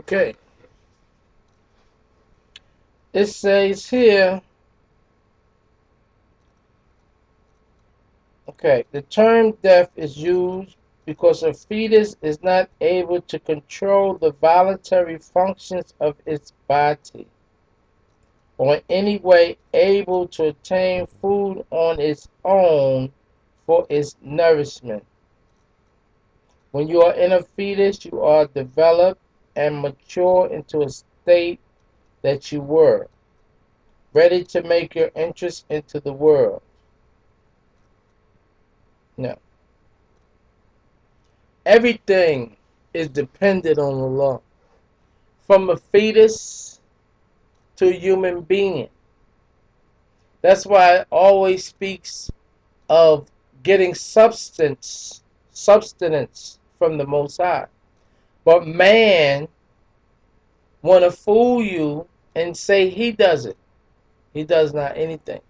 Okay. It says here, okay, the term death is used because a fetus is not able to control the voluntary functions of its body, or in any way able to obtain food on its own for its nourishment. When you are in a fetus, you are developed and mature into a state that you were, ready to make your entrance into the world. Now, everything is dependent on the law, from a fetus to a human being. That's why it always speaks of getting sustenance from the Most High. But man want to fool you and say he does it. He does not anything.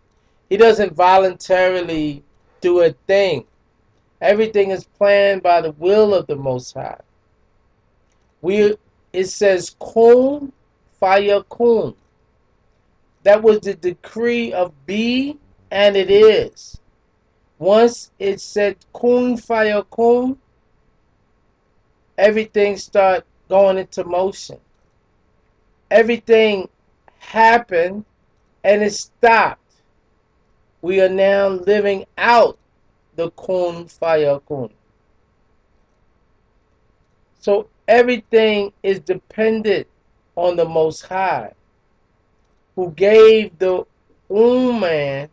He doesn't voluntarily do a thing. Everything is planned by the will of the Most High. We It says kun fayakun. That was the decree of be, and it is. Once it said kun fayakun, everything start going into motion. Everything happened and it stopped. We are now living out the kun fayakun. So everything is dependent on the Most High, who gave the Ummat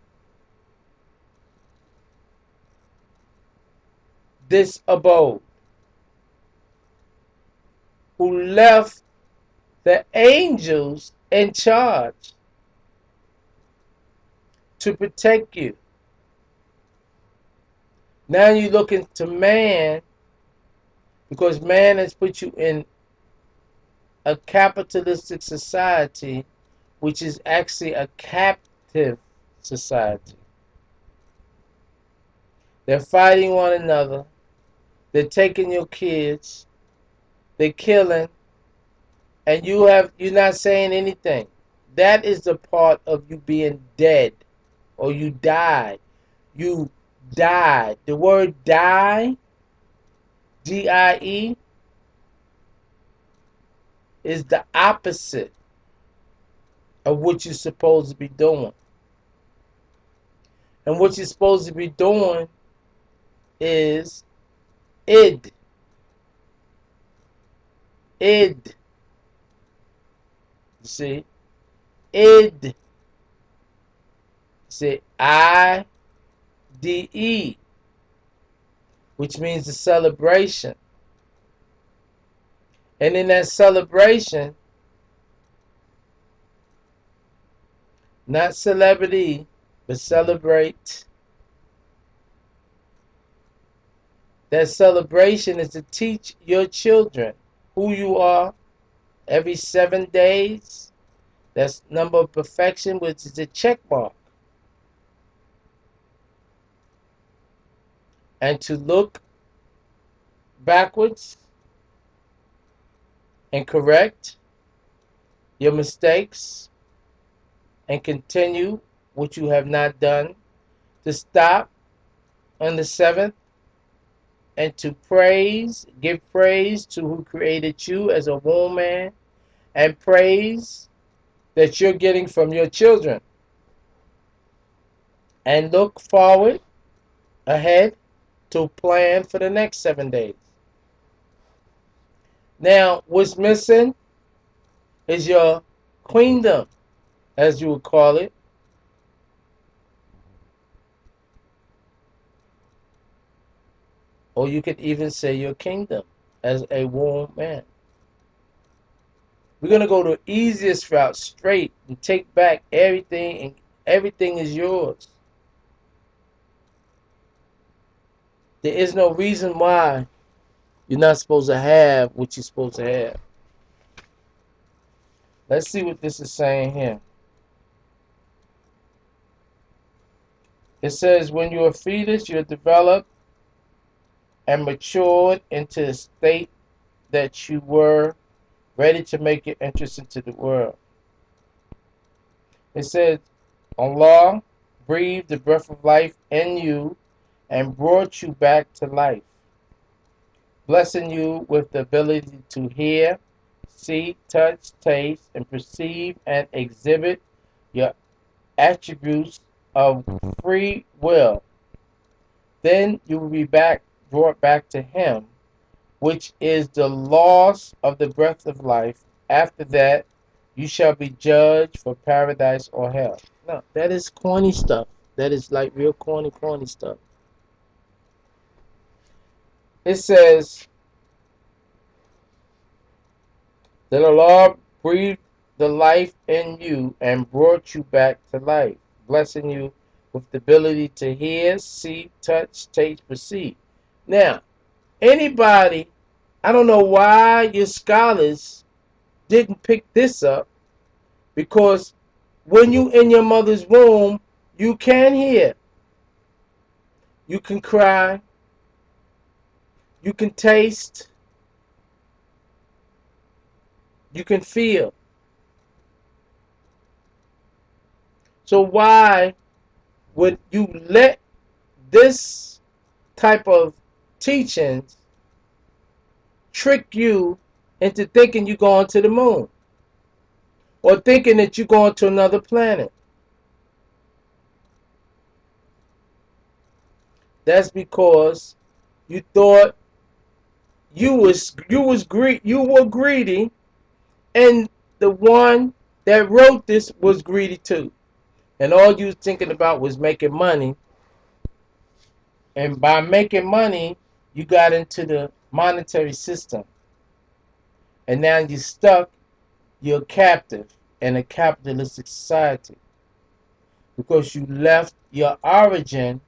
this abode, who left the angels in charge to protect you. Now you look into man, because man has put you in a capitalistic society, which is actually a captive society. They're fighting one another. They're taking your kids. They're killing, and you're not saying anything. That is the part of you being dead, or you died. You died. The word die, die, is the opposite of what you're supposed to be doing. And what you're supposed to be doing is id. Id. You see? Id. See, IDE, which means the celebration. And in that celebration, not celebrity, but celebrate. That celebration is to teach your children who you are every 7 days. That's number of perfection, which is a check mark. And to look backwards and correct your mistakes and continue what you have not done. To stop on the seventh and to give praise to who created you as a woman, and praise that you're getting from your children. And look forward ahead to plan for the next 7 days. Now, what's missing is your queendom, as you would call it, or you could even say your kingdom as a woman. We're going to go the easiest route straight and take back everything, and everything is yours. There is no reason why you're not supposed to have what you're supposed to have. Let's see what this is saying here. It says, when you're a fetus, you're developed and matured into the state that you were, ready to make your entrance into the world. It says, Allah breathed the breath of life in you and brought you back to life, blessing you with the ability to hear, see, touch, taste, and perceive and exhibit your attributes of free will. Then you will be brought back to Him, which is the loss of the breath of life. After that, you shall be judged for paradise or hell. No, that is corny stuff. That is like real corny stuff. It says that Allah breathed the life in you and brought you back to life, blessing you with the ability to hear, see, touch, taste, perceive. Now, anybody, I don't know why your scholars didn't pick this up, because when you in your mother's womb, you can hear, you can cry, you can taste, you can feel. So why would you let this type of teachings trick you into thinking you're going to the moon or thinking that you're going to another planet? That's because you thought you were greedy, and the one that wrote this was greedy too. And all you was thinking about was making money. And by making money, you got into the monetary system. And now you're stuck, you're captive in a capitalistic society because you left your origin,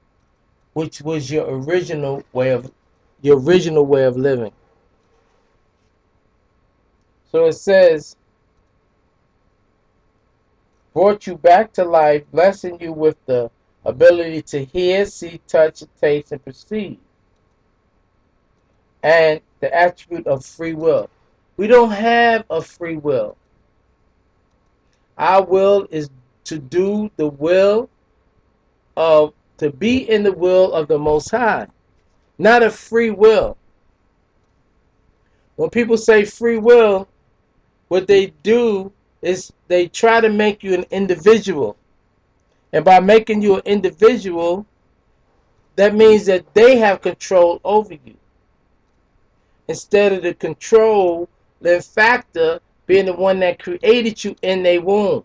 which was your original way of living. So it says, brought you back to life, blessing you with the ability to hear, see, touch, taste, and perceive, and the attribute of free will. We don't have a free will. Our will is to do the will of, to be in the will of the Most High, not a free will. When people say free will, what they do is they try to make you an individual. And by making you an individual, that means that they have control over you, instead of the control, the factor being the one that created you in their womb.